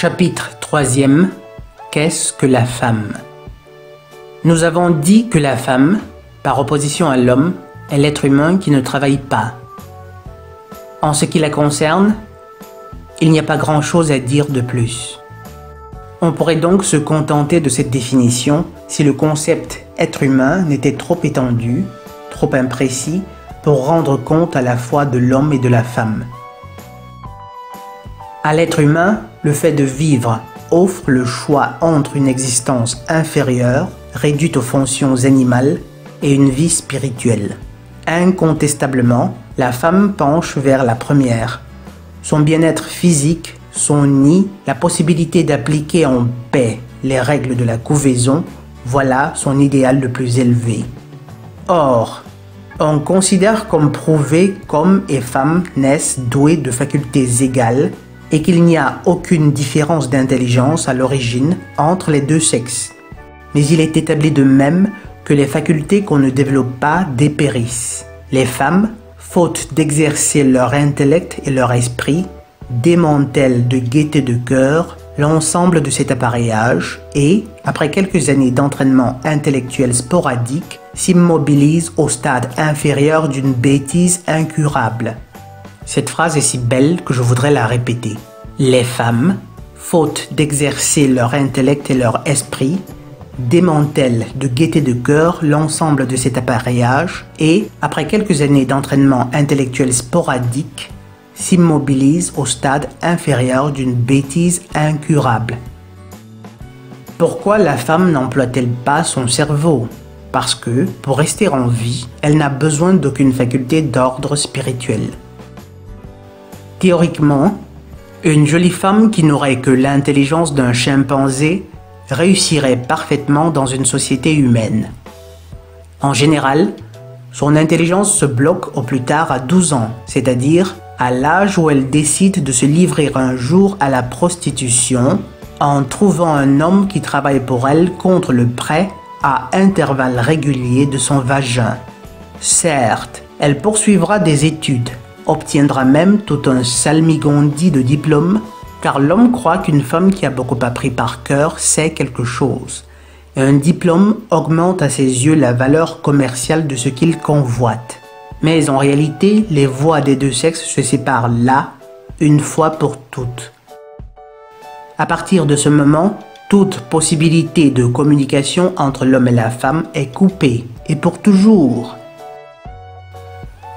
Chapitre 3e. Qu'est-ce que la femme? Nous avons dit que la femme, par opposition à l'homme, est l'être humain qui ne travaille pas. En ce qui la concerne, il n'y a pas grand-chose à dire de plus. On pourrait donc se contenter de cette définition si le concept être humain n'était trop étendu, trop imprécis, pour rendre compte à la fois de l'homme et de la femme. À l'être humain, le fait de vivre offre le choix entre une existence inférieure, réduite aux fonctions animales, et une vie spirituelle. Incontestablement, la femme penche vers la première. Son bien-être physique, son nid, la possibilité d'appliquer en paix les règles de la couvaison, voilà son idéal le plus élevé. Or, on considère comme prouvé qu'hommes et femmes naissent doués de facultés égales et qu'il n'y a aucune différence d'intelligence à l'origine entre les deux sexes. Mais il est établi de même que les facultés qu'on ne développe pas dépérissent. Les femmes, faute d'exercer leur intellect et leur esprit, démantèlent de gaieté de cœur l'ensemble de cet appareillage et, après quelques années d'entraînement intellectuel sporadique, s'immobilisent au stade inférieur d'une bêtise incurable. Cette phrase est si belle que je voudrais la répéter. Les femmes, faute d'exercer leur intellect et leur esprit, démantèlent de gaieté de cœur l'ensemble de cet appareillage et, après quelques années d'entraînement intellectuel sporadique, s'immobilisent au stade inférieur d'une bêtise incurable. Pourquoi la femme n'emploie-t-elle pas son cerveau? Parce que, pour rester en vie, elle n'a besoin d'aucune faculté d'ordre spirituel. Théoriquement, une jolie femme qui n'aurait que l'intelligence d'un chimpanzé réussirait parfaitement dans une société humaine. En général, son intelligence se bloque au plus tard à 12 ans, c'est-à-dire à l'âge où elle décide de se livrer un jour à la prostitution en trouvant un homme qui travaille pour elle contre le prêt à intervalles réguliers de son vagin. Certes, elle poursuivra des études, obtiendra même tout un salmigondi de diplômes, car l'homme croit qu'une femme qui a beaucoup appris par cœur sait quelque chose. Et un diplôme augmente à ses yeux la valeur commerciale de ce qu'il convoite. Mais en réalité, les voies des deux sexes se séparent là, une fois pour toutes. À partir de ce moment, toute possibilité de communication entre l'homme et la femme est coupée, et pour toujours.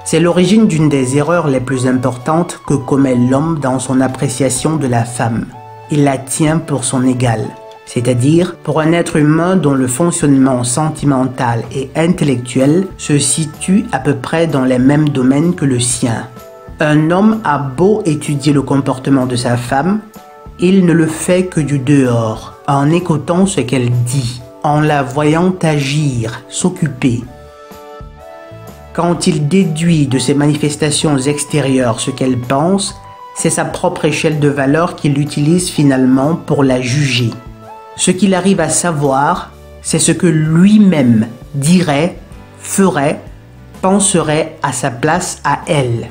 C'est l'origine d'une des erreurs les plus importantes que commet l'homme dans son appréciation de la femme. Il la tient pour son égale, c'est-à-dire pour un être humain dont le fonctionnement sentimental et intellectuel se situe à peu près dans les mêmes domaines que le sien. Un homme a beau étudier le comportement de sa femme, il ne le fait que du dehors, en écoutant ce qu'elle dit, en la voyant agir, s'occuper. Quand il déduit de ses manifestations extérieures ce qu'elle pense, c'est sa propre échelle de valeur qu'il utilise finalement pour la juger. Ce qu'il arrive à savoir, c'est ce que lui-même dirait, ferait, penserait à sa place à elle.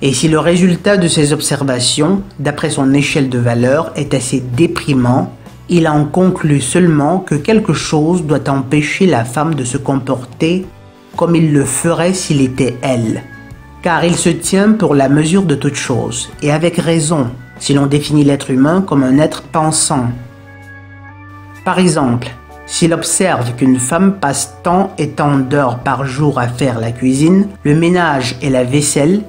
Et si le résultat de ses observations, d'après son échelle de valeur, est assez déprimant, il en conclut seulement que quelque chose doit empêcher la femme de se comporter comme il le ferait s'il était elle. Car il se tient pour la mesure de toute chose, et avec raison, si l'on définit l'être humain comme un être pensant. Par exemple, s'il observe qu'une femme passe tant et tant d'heures par jour à faire la cuisine, le ménage et la vaisselle,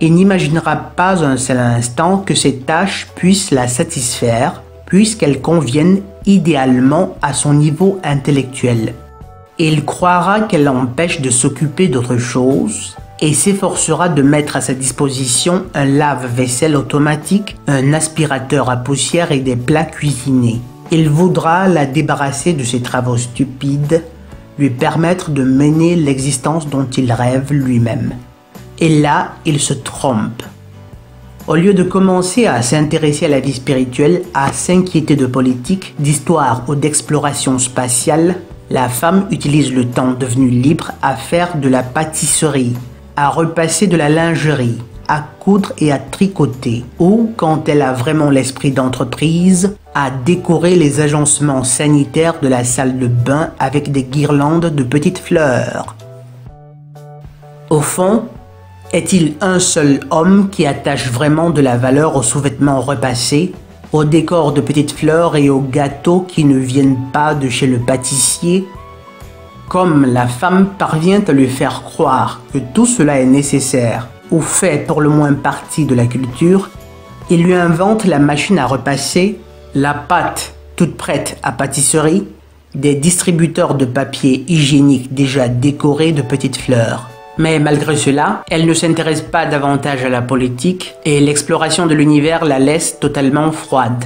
il n'imaginera pas un seul instant que ces tâches puissent la satisfaire, puisqu'elles conviennent idéalement à son niveau intellectuel. Il croira qu'elle l'empêche de s'occuper d'autre chose et s'efforcera de mettre à sa disposition un lave-vaisselle automatique, un aspirateur à poussière et des plats cuisinés. Il voudra la débarrasser de ses travaux stupides, lui permettre de mener l'existence dont il rêve lui-même. Et là, il se trompe. Au lieu de commencer à s'intéresser à la vie spirituelle, à s'inquiéter de politique, d'histoire ou d'exploration spatiale, la femme utilise le temps devenu libre à faire de la pâtisserie, à repasser de la lingerie, à coudre et à tricoter, ou, quand elle a vraiment l'esprit d'entreprise, à décorer les agencements sanitaires de la salle de bain avec des guirlandes de petites fleurs. Au fond, est-il un seul homme qui attache vraiment de la valeur aux sous-vêtements repassés, aux décors de petites fleurs et aux gâteaux qui ne viennent pas de chez le pâtissier? Comme la femme parvient à lui faire croire que tout cela est nécessaire ou fait pour le moins partie de la culture, il lui invente la machine à repasser, la pâte toute prête à pâtisserie, des distributeurs de papier hygiénique déjà décorés de petites fleurs. Mais malgré cela, elle ne s'intéresse pas davantage à la politique et l'exploration de l'univers la laisse totalement froide.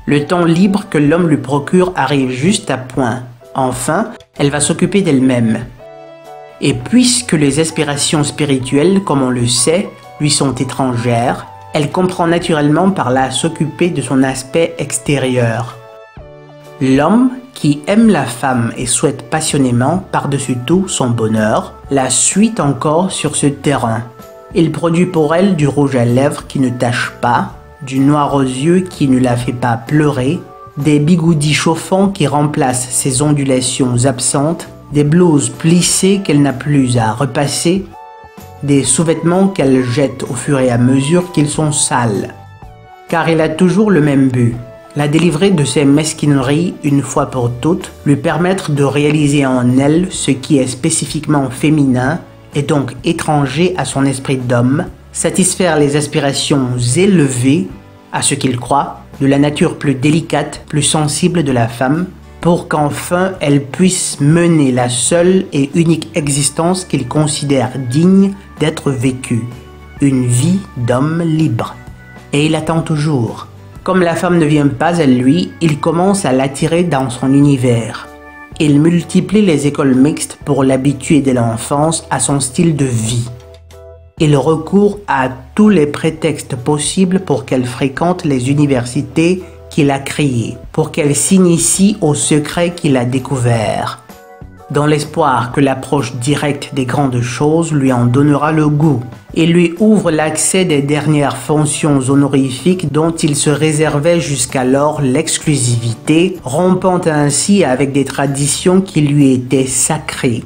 Le temps libre que l'homme lui procure arrive juste à point. Enfin, elle va s'occuper d'elle-même. Et puisque les aspirations spirituelles, comme on le sait, lui sont étrangères, elle comprend naturellement par là s'occuper de son aspect extérieur. L'homme, qui aime la femme et souhaite passionnément, par-dessus tout, son bonheur, la suit encore sur ce terrain. Il produit pour elle du rouge à lèvres qui ne tache pas, du noir aux yeux qui ne la fait pas pleurer, des bigoudis chauffants qui remplacent ses ondulations absentes, des blouses plissées qu'elle n'a plus à repasser, des sous-vêtements qu'elle jette au fur et à mesure qu'ils sont sales. Car il a toujours le même but, la délivrer de ses mesquineries une fois pour toutes, lui permettre de réaliser en elle ce qui est spécifiquement féminin et donc étranger à son esprit d'homme, satisfaire les aspirations élevées, à ce qu'il croit, de la nature plus délicate, plus sensible de la femme, pour qu'enfin elle puisse mener la seule et unique existence qu'il considère digne d'être vécue, une vie d'homme libre. Et il attend toujours. Comme la femme ne vient pas à lui, il commence à l'attirer dans son univers. Il multiplie les écoles mixtes pour l'habituer dès l'enfance à son style de vie. Il recourt à tous les prétextes possibles pour qu'elle fréquente les universités qu'il a créées, pour qu'elle s'initie aux secrets qu'il a découverts, dans l'espoir que l'approche directe des grandes choses lui en donnera le goût et lui ouvre l'accès des dernières fonctions honorifiques dont il se réservait jusqu'alors l'exclusivité, rompant ainsi avec des traditions qui lui étaient sacrées.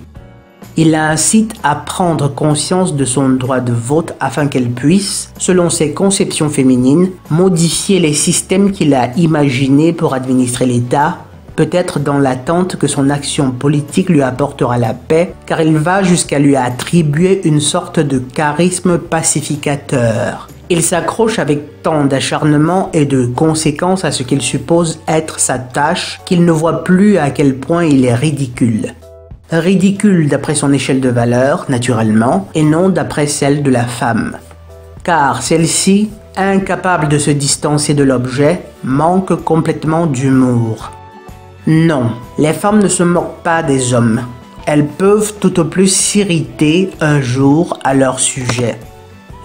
Il la incite à prendre conscience de son droit de vote afin qu'elle puisse, selon ses conceptions féminines, modifier les systèmes qu'il a imaginés pour administrer l'État, peut-être dans l'attente que son action politique lui apportera la paix, car il va jusqu'à lui attribuer une sorte de charisme pacificateur. Il s'accroche avec tant d'acharnement et de conséquence à ce qu'il suppose être sa tâche qu'il ne voit plus à quel point il est ridicule. Ridicule d'après son échelle de valeur, naturellement, et non d'après celle de la femme. Car celle-ci, incapable de se distancer de l'objet, manque complètement d'humour. Non, les femmes ne se moquent pas des hommes. Elles peuvent tout au plus s'irriter un jour à leur sujet.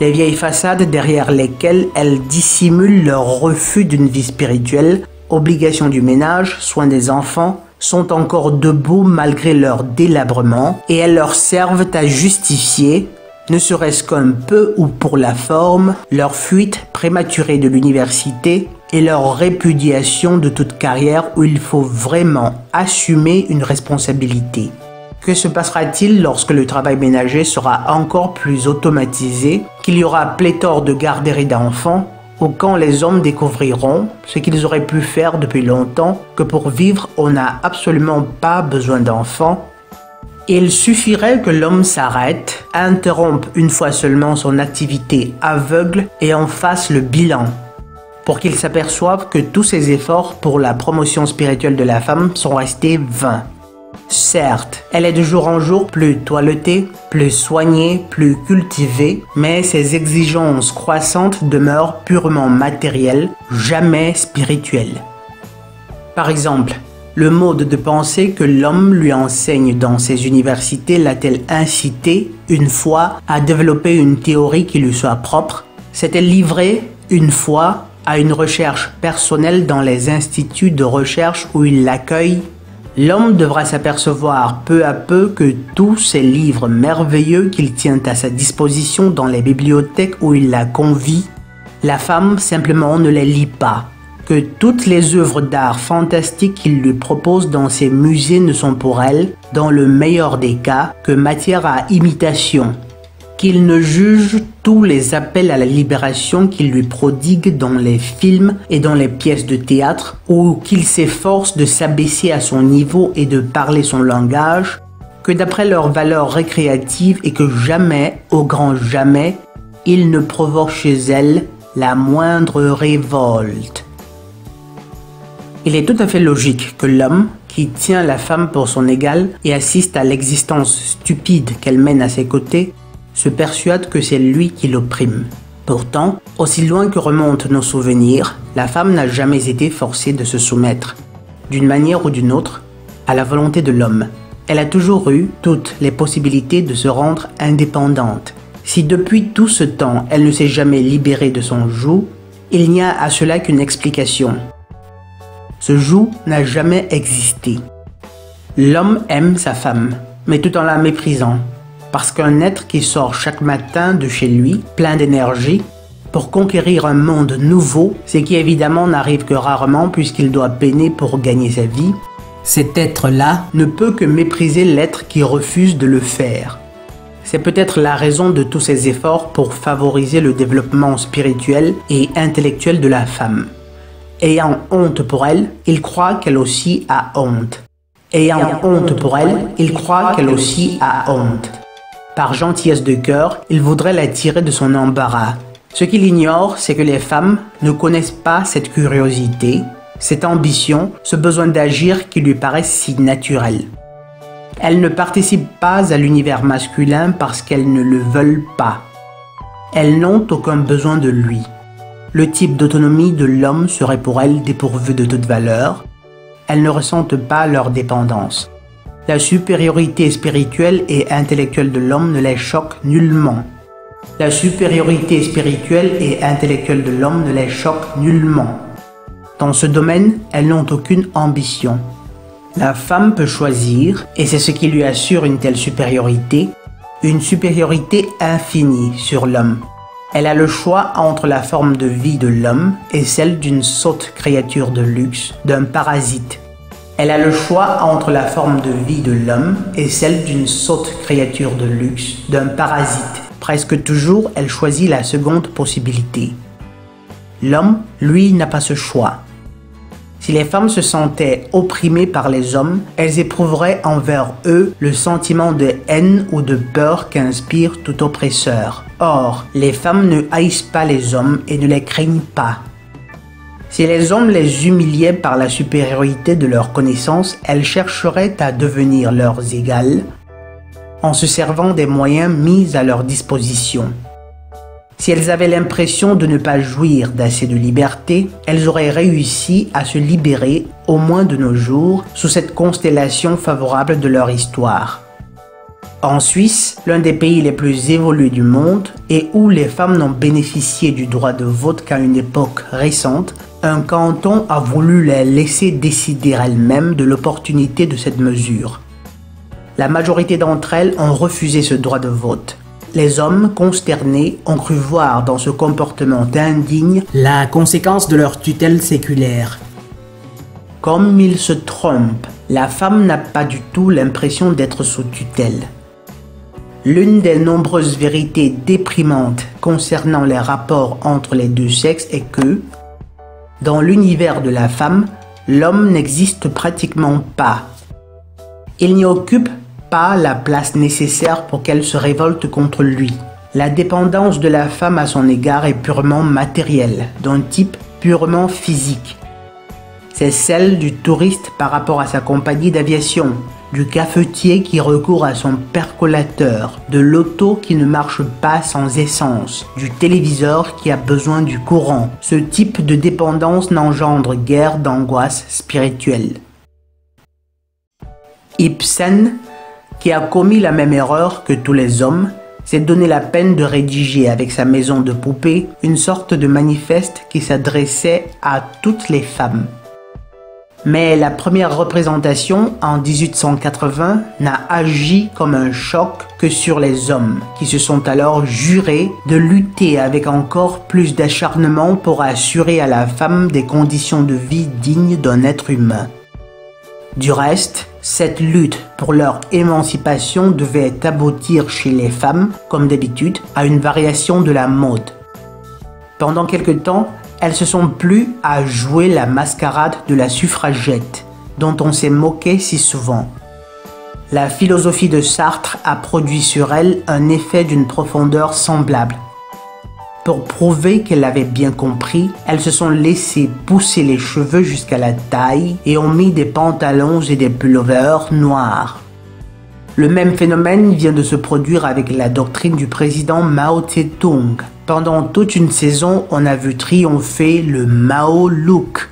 Les vieilles façades derrière lesquelles elles dissimulent leur refus d'une vie spirituelle, obligation du ménage, soin des enfants, sont encore debout malgré leur délabrement et elles leur servent à justifier, ne serait-ce qu'un peu ou pour la forme, leur fuite prématurée de l'université et leur répudiation de toute carrière où il faut vraiment assumer une responsabilité. Que se passera-t-il lorsque le travail ménager sera encore plus automatisé, qu'il y aura pléthore de garderies d'enfants, ou quand les hommes découvriront ce qu'ils auraient pu faire depuis longtemps, que pour vivre on n'a absolument pas besoin d'enfants? Il suffirait que l'homme s'arrête, interrompe une fois seulement son activité aveugle et en fasse le bilan, pour qu'il s'aperçoive que tous ses efforts pour la promotion spirituelle de la femme sont restés vains. Certes, elle est de jour en jour plus toilettée, plus soignée, plus cultivée, mais ses exigences croissantes demeurent purement matérielles, jamais spirituelles. Par exemple, le mode de pensée que l'homme lui enseigne dans ses universités l'a-t-elle incité, une fois, à développer une théorie qui lui soit propre? S'est-elle livrée, une fois, à une recherche personnelle dans les instituts de recherche où il l'accueille? L'homme devra s'apercevoir peu à peu que tous ces livres merveilleux qu'il tient à sa disposition dans les bibliothèques où il la convie, la femme simplement ne les lit pas. Que toutes les œuvres d'art fantastiques qu'il lui propose dans ses musées ne sont pour elle, dans le meilleur des cas, que matière à imitation. Qu'il ne juge tous les appels à la libération qu'il lui prodigue dans les films et dans les pièces de théâtre, ou qu'il s'efforce de s'abaisser à son niveau et de parler son langage, que d'après leurs valeurs récréatives et que jamais, au grand jamais, il ne provoque chez elle la moindre révolte. Il est tout à fait logique que l'homme, qui tient la femme pour son égale et assiste à l'existence stupide qu'elle mène à ses côtés, se persuade que c'est lui qui l'opprime. Pourtant, aussi loin que remontent nos souvenirs, la femme n'a jamais été forcée de se soumettre, d'une manière ou d'une autre, à la volonté de l'homme. Elle a toujours eu toutes les possibilités de se rendre indépendante. Si depuis tout ce temps, elle ne s'est jamais libérée de son joug, il n'y a à cela qu'une explication. Ce joug n'a jamais existé. L'homme aime sa femme, mais tout en la méprisant, parce qu'un être qui sort chaque matin de chez lui, plein d'énergie, pour conquérir un monde nouveau, ce qui évidemment n'arrive que rarement puisqu'il doit peiner pour gagner sa vie, cet être-là ne peut que mépriser l'être qui refuse de le faire. C'est peut-être la raison de tous ces efforts pour favoriser le développement spirituel et intellectuel de la femme. Ayant honte pour elle, il croit qu'elle aussi a honte. Ayant honte pour elle, il croit qu'elle aussi a honte. Par gentillesse de cœur, il voudrait la tirer de son embarras. Ce qu'il ignore, c'est que les femmes ne connaissent pas cette curiosité, cette ambition, ce besoin d'agir qui lui paraissent si naturel. Elles ne participent pas à l'univers masculin parce qu'elles ne le veulent pas. Elles n'ont aucun besoin de lui. Le type d'autonomie de l'homme serait pour elles dépourvu de toute valeur. Elles ne ressentent pas leur dépendance. La supériorité spirituelle et intellectuelle de l'homme ne les choque nullement. La supériorité spirituelle et intellectuelle de l'homme ne les choque nullement. Dans ce domaine, elles n'ont aucune ambition. La femme peut choisir, et c'est ce qui lui assure une telle supériorité, une supériorité infinie sur l'homme. Elle a le choix entre la forme de vie de l'homme et celle d'une sotte créature de luxe, d'un parasite. Elle a le choix entre la forme de vie de l'homme et celle d'une sotte créature de luxe, d'un parasite. Presque toujours, elle choisit la seconde possibilité. L'homme, lui, n'a pas ce choix. Si les femmes se sentaient opprimées par les hommes, elles éprouveraient envers eux le sentiment de haine ou de peur qu'inspire tout oppresseur. Or, les femmes ne haïssent pas les hommes et ne les craignent pas. Si les hommes les humiliaient par la supériorité de leurs connaissances, elles chercheraient à devenir leurs égales en se servant des moyens mis à leur disposition. Si elles avaient l'impression de ne pas jouir d'assez de liberté, elles auraient réussi à se libérer, au moins de nos jours, sous cette constellation favorable de leur histoire. En Suisse, l'un des pays les plus évolués du monde, et où les femmes n'ont bénéficié du droit de vote qu'à une époque récente, un canton a voulu les laisser décider elles-mêmes de l'opportunité de cette mesure. La majorité d'entre elles ont refusé ce droit de vote. Les hommes, consternés, ont cru voir dans ce comportement indigne la conséquence de leur tutelle séculaire. Comme ils se trompent, la femme n'a pas du tout l'impression d'être sous tutelle. L'une des nombreuses vérités déprimantes concernant les rapports entre les deux sexes est que, dans l'univers de la femme, l'homme n'existe pratiquement pas. Il n'y occupe pas la place nécessaire pour qu'elle se révolte contre lui. La dépendance de la femme à son égard est purement matérielle, d'un type purement physique. C'est celle du touriste par rapport à sa compagnie d'aviation, du cafetier qui recourt à son percolateur, de l'auto qui ne marche pas sans essence, du téléviseur qui a besoin du courant. Ce type de dépendance n'engendre guère d'angoisse spirituelle. Ibsen, qui a commis la même erreur que tous les hommes, s'est donné la peine de rédiger avec sa maison de poupées une sorte de manifeste qui s'adressait à toutes les femmes. Mais la première représentation, en 1880, n'a agi comme un choc que sur les hommes, qui se sont alors jurés de lutter avec encore plus d'acharnement pour assurer à la femme des conditions de vie dignes d'un être humain. Du reste, cette lutte pour leur émancipation devait aboutir chez les femmes, comme d'habitude, à une variation de la mode. Pendant quelque temps, elles se sont plues à jouer la mascarade de la suffragette, dont on s'est moqué si souvent. La philosophie de Sartre a produit sur elles un effet d'une profondeur semblable. Pour prouver qu'elles l'avaient bien compris, elles se sont laissées pousser les cheveux jusqu'à la taille et ont mis des pantalons et des pullovers noirs. Le même phénomène vient de se produire avec la doctrine du président Mao Tse-tung. Pendant toute une saison, on a vu triompher le Mao Look,